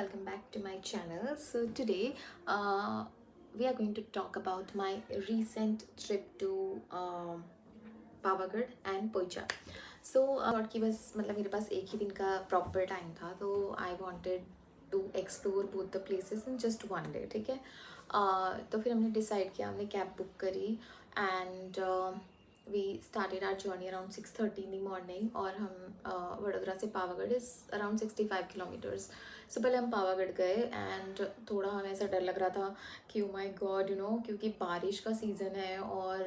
welcome back to my channel. So today we are going to talk about my recent trip to Pavagadh and Poicha. So thought कि बस मतलब मेरे पास एक ही दिन का प्रॉपर टाइम था, तो I wanted to explore both the places in just one day. ठीक है. तो फिर हमने डिसाइड किया, हमने कैब बुक करी and we started our journey around 6:30 in the morning. और हम वडोदरा से Pavagadh is around 65 kilometres. So पहले हम पावागढ़ गए एंड थोड़ा हमें ऐसा डर लग रहा था कि ओ माय गॉड क्योंकि बारिश का सीज़न है और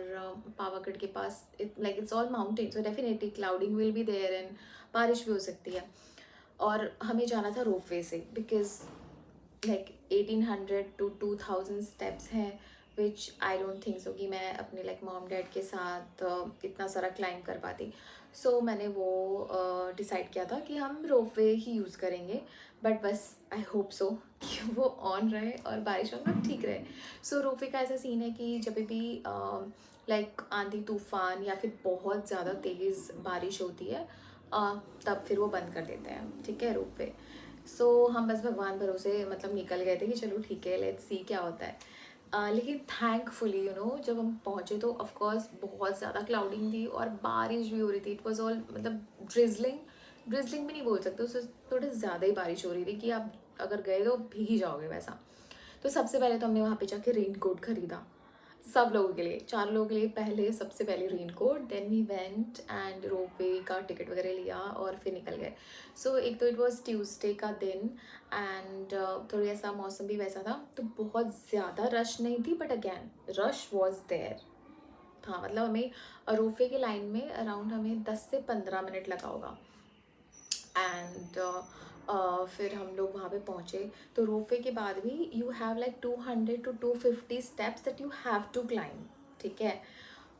पावागढ़ के पास it's all mountain, so definitely clouding will be there and बारिश भी हो सकती है. और हमें जाना था रोपवे से बिकॉज 1800 to 2000 स्टेप्स हैं, विच आई डोंट थिंक सो कि मैं अपने मॉम डैड के साथ इतना सारा क्लाइंब कर पाती. सो मैंने वो डिसाइड किया था कि हम रोपवे ही यूज़ करेंगे. बट बस आई होप सो कि वो ऑन रहे और बारिश मतलब ठीक रहे. सो रोपवे का ऐसा सीन है कि जब भी आंधी तूफान या फिर बहुत ज़्यादा तेज़ बारिश होती है तब फिर वो बंद कर देते हैं. ठीक है, रोपवे. सो हम बस भगवान भरोसे निकल गए थे कि चलो ठीक है, लेट्स सी क्या होता है. लेकिन थैंकफुली जब हम पहुँचे तो ऑफकोर्स बहुत ज़्यादा क्लाउडिंग थी और बारिश भी हो रही थी. इट वॉज ऑल ड्रिजलिंग भी नहीं बोल सकते, उससे थोड़ी ज़्यादा ही बारिश हो रही थी कि आप अगर गए तो भीग ही जाओगे वैसा. तो सबसे पहले तो हमने वहाँ पे जाके रेन कोट ख़रीदा सब लोगों के लिए, 4 लोगों के लिए. पहले सबसे पहले raincoat, then we went and ropeway का टिकट वगैरह लिया और फिर निकल गए. सो एक तो इट वाज ट्यूसडे का दिन एंड थोड़ी ऐसा मौसम भी वैसा था, तो बहुत ज़्यादा रश नहीं थी, but again rush was there था. हमें रोपवे के लाइन में अराउंड हमें 10 से 15 मिनट लगा होगा. एंड फिर हम लोग वहाँ पे पहुँचे. तो रोपवे के बाद भी you have 200 to 250 steps that you have to climb. ठीक है.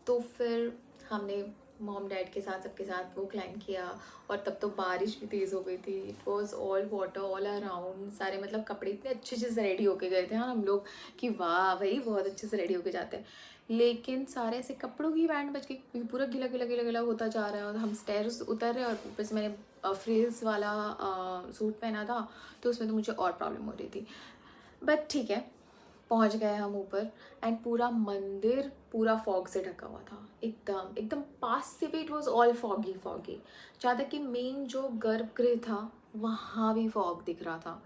तो फिर हमने मॉम डैड के साथ सबके साथ वो क्लाइंब किया. और तब तो बारिश भी तेज़ हो गई थी. It was all water all around. सारे कपड़े इतने अच्छे से रेडी होके गए थे हम लोग कि वाह भाई बहुत अच्छे से रेडी होके जाते हैं. लेकिन सारे ऐसे कपड़ों की बैंड बच गई क्योंकि पूरा गिला गिला गिला गिला होता जा रहा है और हम स्टेयर्स उतर रहे हैं. और ऊपर से मैंने फ्रिल्स वाला सूट पहना था, तो उसमें तो मुझे और प्रॉब्लम हो रही थी. बट ठीक है, पहुंच गए हम ऊपर एंड पूरा मंदिर पूरा फॉग से ढका हुआ था. एकदम एकदम पास से भी it was all foggy foggy. जहाँ तक कि मेन जो गर्भगृह था वहाँ भी फॉग दिख रहा था.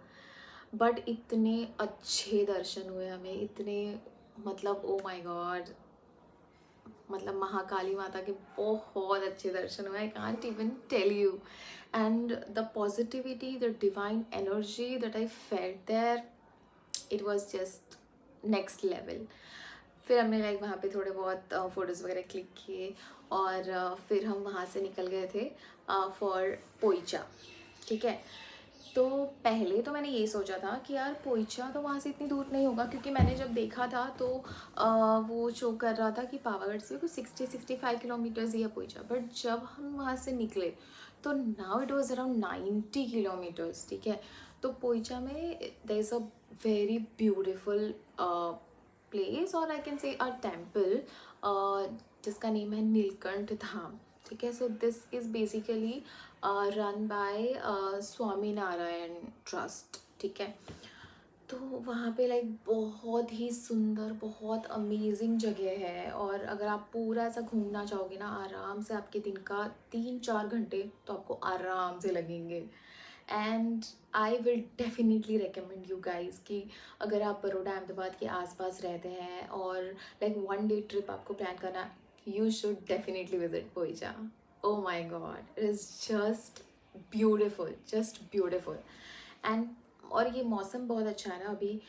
बट इतने अच्छे दर्शन हुए हमें, इतने ओ माय गॉड, महाकाली माता के बहुत अच्छे दर्शन हुए. I can't even tell you. And the positivity, the divine energy that I felt there, it was just next level. फिर हमने वहाँ पे थोड़े बहुत फ़ोटोज़ वगैरह क्लिक किए और फिर हम वहाँ से निकल गए थे फॉर पोइचा. ठीक है. तो पहले तो मैंने ये सोचा था कि यार पोइचा तो वहाँ से इतनी दूर नहीं होगा, क्योंकि मैंने जब देखा था तो वो शो कर रहा था कि पावागढ़ से कुछ 60-65 किलोमीटर्स ही है पोइचा. बट जब हम वहाँ से निकले तो now it was around 90 kilometres. ठीक है. तो पोइचा में there is a very beautiful place और I can say a temple जिसका नेम है नीलकंठ धाम. ठीक है. So this is basically run by Swami Narayan trust. ठीक है. तो वहाँ पे बहुत ही सुंदर, बहुत अमेजिंग जगह है. और अगर आप पूरा ऐसा घूमना चाहोगे ना, आराम से आपके दिन का 3-4 घंटे तो आपको आराम से लगेंगे. And I will definitely recommend you guys कि अगर आप बड़ौदा अहमदाबाद के आसपास रहते हैं और 1 डे ट्रिप आपको प्लान करना, you should definitely visit Poicha. Oh my God, it is just beautiful. And और ये मौसम बहुत अच्छा है ना अभी,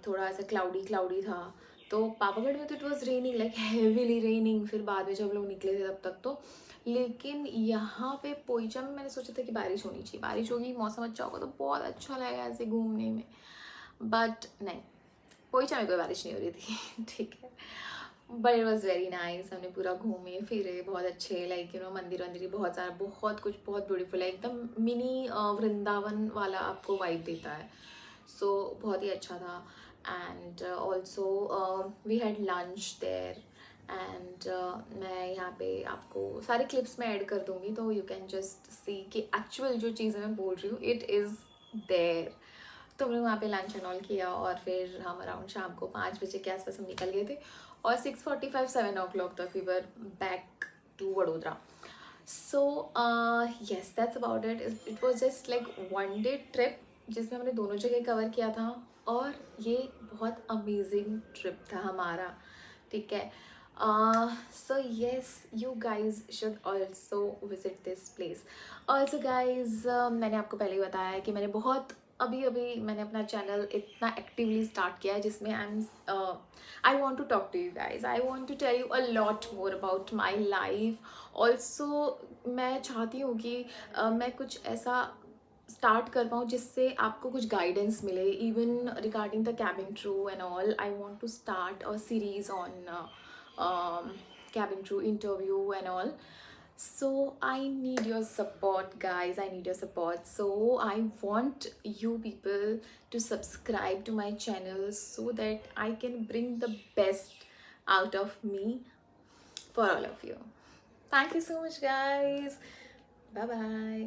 थोड़ा ऐसा क्लाउडी था. तो पावागढ़ में तो it was raining, heavily raining. फिर बाद में जब लोग निकले थे तब तक तो. लेकिन यहाँ पे पोइचा में मैंने सोचा था कि बारिश होनी चाहिए, बारिश होगी, मौसम अच्छा होगा तो बहुत अच्छा लगेगा ऐसे घूमने में. बट नहीं, पोइचा में कोई बारिश नहीं हो रही थी. ठीक है. But it was very nice. हमने पूरा घूमे फिरे, बहुत अच्छे मंदिर वंदिर बहुत सारा, बहुत कुछ, बहुत ब्यूटीफुल है. एकदम मिनी वृंदावन वाला आपको वाइब देता है. सो बहुत ही अच्छा था. And also we had lunch there. एंड मैं यहाँ पे आपको सारे क्लिप्स में ऐड कर दूँगी, तो यू कैन जस्ट सी कि एक्चुअल जो चीज़ें मैं बोल रही हूँ इट इज़ देयर. तो हमने वहाँ पे लंच एंड ऑल किया और फिर हम अराउंड शाम को 5 बजे के आसपास हम निकल गए थे और 6:45-7 o'clock तक we were back to Vadodara. So yes, that's about it. It was just like 1 day trip जिसमें हमने दोनों जगह कवर किया था और ये बहुत अमेजिंग ट्रिप था हमारा. ठीक है. So yes, you guys should also visit this place. Also guys, मैंने आपको पहले ही बताया है कि मैंने बहुत अभी अभी मैंने अपना चैनल इतना एक्टिवली स्टार्ट किया है जिसमें I want to talk to you guys. I want to tell you a lot more about my life. Also मैं चाहती हूँ कि मैं कुछ ऐसा स्टार्ट कर पाऊँ जिससे आपको कुछ गाइडेंस मिले even regarding the cabin crew and all. I want to start a series on cabin crew interview and all. So I need your support guys, I need your support. So I want you people to subscribe to my channel so that I can bring the best out of me for all of you. Thank you so much guys. Bye bye.